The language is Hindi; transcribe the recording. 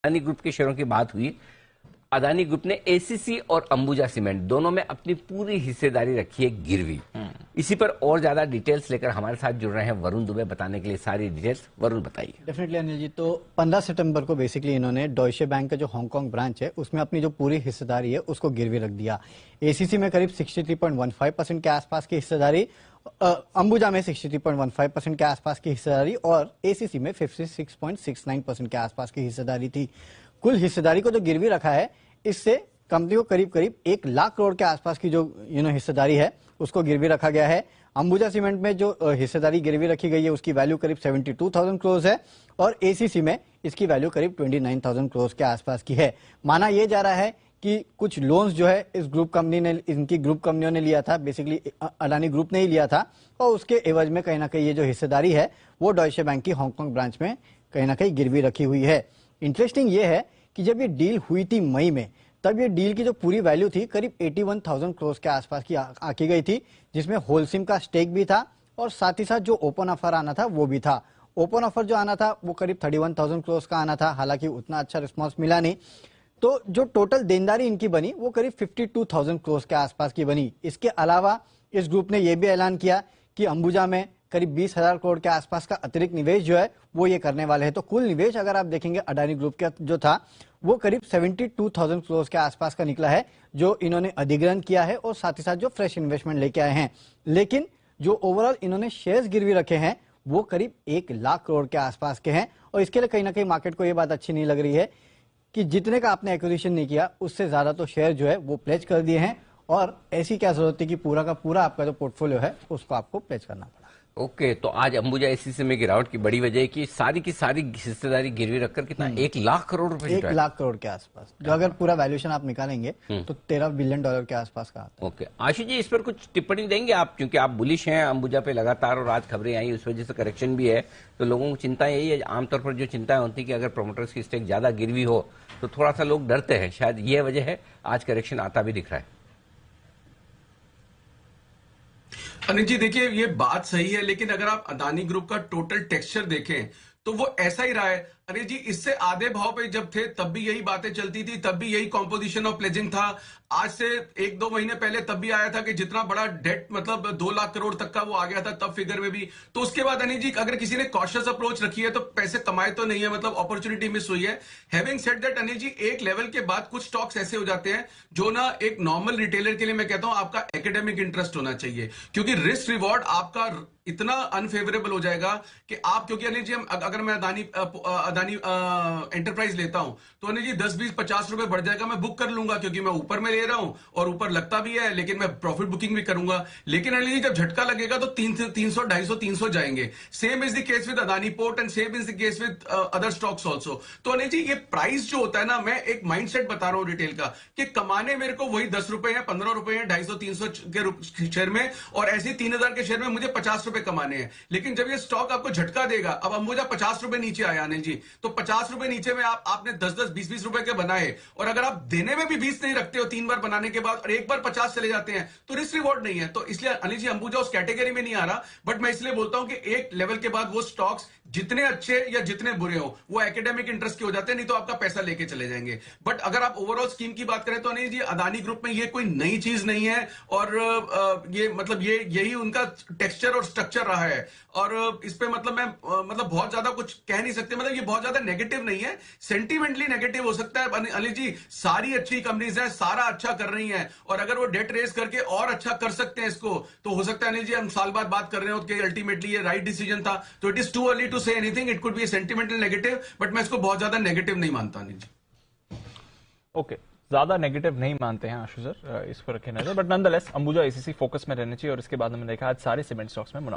अदानी ग्रुप के शेयरों की बात हुई। अदानी ग्रुप ने एसीसी और अंबुजा सीमेंट दोनों में अपनी पूरी हिस्सेदारी रखी है गिरवी। इसी पर और ज्यादा डिटेल्स लेकर हमारे साथ जुड़ रहे हैं वरुण दुबे बताने के लिए सारी डिटेल्स। वरुण बताइए। डेफिनेटली अनिल जी, तो 15 सितंबर को बेसिकली इन्होंने डॉइचे बैंक का जो हांगकांग ब्रांच है उसमें अपनी जो पूरी हिस्सेदारी है उसको गिरवी रख दिया। एसीसी में करीब 63.15% के आसपास की हिस्सेदारी, अंबुजा में 63.15% के आसपास की हिस्सेदारी और एसीसी में 56.69% के आसपास की हिस्सेदारी थी। कुल हिस्सेदारी को जो गिरवी रखा है इससे कंपनी को करीब करीब 1 लाख करोड़ के आसपास की जो हिस्सेदारी है उसको गिरवी रखा गया है। अंबुजा सीमेंट में जो हिस्सेदारी गिरवी रखी गई है उसकी वैल्यू करीब 72,000 करोड़ है और एसीसी में इसकी वैल्यू करीब 29,000 करोड़ के आसपास की है। माना यह जा रहा है कि कुछ लोन्स जो है इस ग्रुप कंपनी ने, इनकी ग्रुप कंपनियों ने लिया था, बेसिकली अडानी ग्रुप ने ही लिया था और उसके एवज में कहीं ना कहीं ये जो हिस्सेदारी है वो डॉइचे बैंक की हांगकांग ब्रांच में कहीं ना कहीं गिरवी रखी हुई है। इंटरेस्टिंग ये है कि जब ये डील हुई थी मई में, तब ये डील की जो पूरी वैल्यू थी करीब 81,000 करोड़ के आसपास की आकी गई थी, जिसमें होलसिम का स्टेक भी था और साथ ही साथ जो ओपन ऑफर आना था वो भी था। ओपन ऑफर जो आना था वो करीब 31,000 करोड़ का आना था, हालांकि उतना अच्छा रिस्पॉन्स मिला नहीं। तो जो टोटल देनदारी इनकी बनी वो करीब 52,000 करोड़ के आसपास की बनी। इसके अलावा इस ग्रुप ने यह भी ऐलान किया कि अंबुजा में करीब 20,000 करोड़ के आसपास का अतिरिक्त निवेश जो है वो ये करने वाले हैं। तो कुल निवेश अगर आप देखेंगे अडानी ग्रुप का जो था वो करीब 72,000 करोड़ के आसपास का निकला है, जो इन्होंने अधिग्रहण किया है और साथ ही साथ जो फ्रेश इन्वेस्टमेंट लेके आए हैं। लेकिन जो ओवरऑल इन्होंने शेयर्स गिरवी रखे हैं वो करीब 1 लाख करोड़ के आसपास के हैं और इसके लिए कहीं ना कहीं मार्केट को यह बात अच्छी नहीं लग रही है कि जितने का आपने एक्विजिशन नहीं किया उससे ज्यादा तो शेयर जो है वो प्लेज कर दिए हैं और ऐसी क्या जरूरत है कि पूरा का पूरा आपका जो पोर्टफोलियो है उसको आपको प्लेज करना पड़ा। ओके, तो आज अंबुजा एसीसी में गिरावट की बड़ी वजह है कि सारी की सारी हिस्सेदारी गिरवी रखकर कितना 1 लाख करोड़ रुपए, 1 लाख करोड़ के आसपास, जो अगर पूरा वैल्यूएशन आप निकालेंगे तो $13 बिलियन के आसपास का आता है। ओके, आशु जी इस पर कुछ टिप्पणी देंगे आप, क्योंकि आप बुलिश हैं अंबुजा पे लगातार और आज खबरें आई उस वजह से करेक्शन भी है, तो लोगों की चिंता यही है। आमतौर पर जो चिंता होती है कि अगर प्रोमोटर्स की स्टेक ज्यादा गिरवी हो तो थोड़ा सा लोग डरते हैं, शायद ये वजह है आज करेक्शन आता भी दिख रहा है। अनिल जी देखिए, ये बात सही है, लेकिन अगर आप अदानी ग्रुप का टोटल टेक्सचर देखें तो वो ऐसा ही रहा है। अरे जी, इससे आधे भाव पे जब थे तब भी यही बातें चलती थी, तब भी यही कॉम्पोजिशन ऑफ प्लेजिंग था। आज से 1-2 महीने पहले तब भी आया था कि जितना बड़ा डेट मतलब 2 लाख करोड़ तक का वो आ गया था तब फिगर में भी। तो उसके बाद अनिल जी अगर किसी ने कॉशियस अप्रोच रखी है तो पैसे कमाए तो नहीं है, मतलब अपॉर्चुनिटी मिस हुई है। Having said that Anil ji, एक लेवल के बाद कुछ स्टॉक्स ऐसे हो जाते हैं जो ना एक नॉर्मल रिटेलर के लिए मैं कहता हूं आपका एकेडमिक इंटरेस्ट होना चाहिए, क्योंकि रिस्क रिवॉर्ड आपका इतना अनफेवरेबल हो जाएगा कि आप, क्योंकि अनिल जी अगर मैं अदानी एंटरप्राइज लेता हूं तो अनिल जी 10, 20, 50 रुपए बढ़ जाएगा, मैं बुक कर लूंगा क्योंकि मैं ऊपर में ले रहा हूं और ऊपर लगता भी है, लेकिन मैं प्रॉफिट बुकिंग भी करूंगा। लेकिन अनिल जी जब झटका लगेगा तो 300, 250, 300 जाएंगे। Same is the case with Adani port and same is the case with other stocks also. तो अनिल जी ये प्राइस जो होता है ना, मैं एक माइंडसेट बता रहा हूं रिटेल का कि कमाने मेरे को वही 10 रुपए या 15 रुपए या 250, 300 के शेयर में, और ऐसे 3,000 के शेयर में मुझे 50 रुपए कमाने हैं। लेकिन जब ये स्टॉक आपको झटका देगा, अब अंबुजा 50 रुपए नीचे आया अनिल जी, तो 50 रुपए नीचे में आपने 10-10, 20-20 रुपए के बनाए, और अगर आप देने में भी 20 नहीं रखते हो 3 बार बनाने के बाद और एक बार 50 चले जाते हैं तो रिस्क रिवॉर्ड नहीं है। तो इसलिए अनिल जी अंबुजा उस कैटेगरी में नहीं आ रहा, बट मैं इसलिए बोलता हूं कि एक लेवल के बाद वो स्टॉक्स जितने अच्छे या जितने बुरे हो वो एकेडमिक इंटरेस्ट के हो जाते हैं, नहीं तो आपका पैसा लेके चले जाएंगे। बट अगर आप ओवरऑल स्कीम की बात करें तो अनिल जी अदानी ग्रुप में ये कोई नई चीज नहीं है, और ये मतलब यही उनका टेक्सचर और स्ट्रक्चर रहा है, और इस पे मतलब मैं मतलब बहुत ज्यादा कुछ कह नहीं सकते, मतलब ये बहुत ज्यादा नेगेटिव नहीं है, सेंटिमेंटली नेगेटिव हो सकता है। अनिल जी सारी अच्छी कंपनीज हैं, सारा अच्छा कर रही हैं, और अगर वो डेट रेज करके और अच्छा कर सकते हैं इसको, तो हो सकता है अनिल जी हम साल बाद बात कर रहे हो कि अल्टीमेटली ये राइट डिसीजन था। तो it is too early to say anything, it could be sentimental negative, but मैं इसको बहुत ज्यादा नेगेटिव नहीं मानता अनिल जी। ओके, ज्यादा नेगेटिव नहीं मानते हैं आशु सर, इस पर रखे नजर, but nonetheless Ambuja ACC focus में रहना चाहिए। और इसके बाद हमने देखा आज सारे सीमेंट स्टॉक्स में मुनाफा